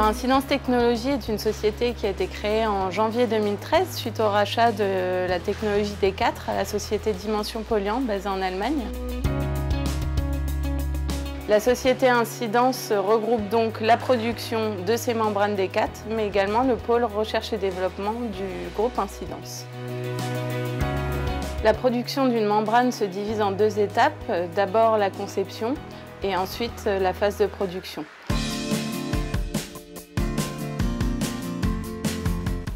Incidence Technologies est une société qui a été créée en janvier 2013 suite au rachat de la technologie D4 à la société Dimension Polluant basée en Allemagne. La société Incidence regroupe donc la production de ces membranes D4, mais également le pôle recherche et développement du groupe Incidence. La production d'une membrane se divise en deux étapes, d'abord la conception et ensuite la phase de production.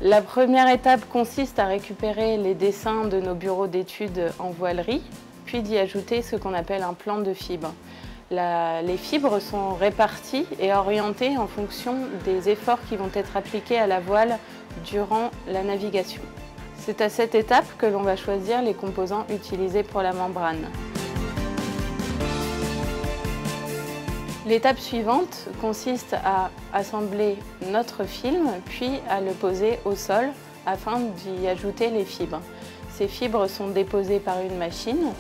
La première étape consiste à récupérer les dessins de nos bureaux d'études en voilerie, puis d'y ajouter ce qu'on appelle un plan de fibres. Les fibres sont réparties et orientées en fonction des efforts qui vont être appliqués à la voile durant la navigation. C'est à cette étape que l'on va choisir les composants utilisés pour la membrane. L'étape suivante consiste à assembler notre film, puis à le poser au sol afin d'y ajouter les fibres. Ces fibres sont déposées par une machine.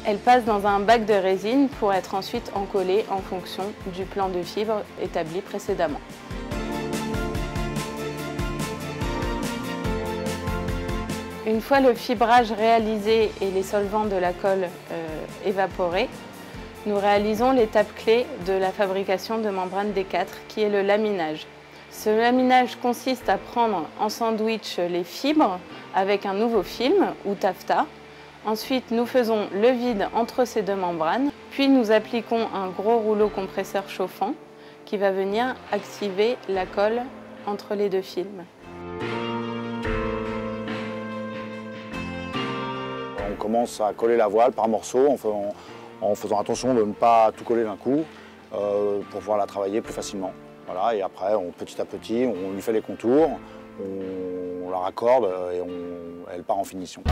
Elles passent dans un bac de résine pour être ensuite encollées en fonction du plan de fibres établi précédemment. Une fois le fibrage réalisé et les solvants de la colle évaporés, nous réalisons l'étape clé de la fabrication de membranes D4 qui est le laminage. Ce laminage consiste à prendre en sandwich les fibres avec un nouveau film ou taffetas. Ensuite, nous faisons le vide entre ces deux membranes, puis nous appliquons un gros rouleau compresseur chauffant qui va venir activer la colle entre les deux films. On commence à coller la voile par morceaux en faisant attention de ne pas tout coller d'un coup pour pouvoir la travailler plus facilement. Voilà, et après, petit à petit, on lui fait les contours, on la raccorde et elle part en finition.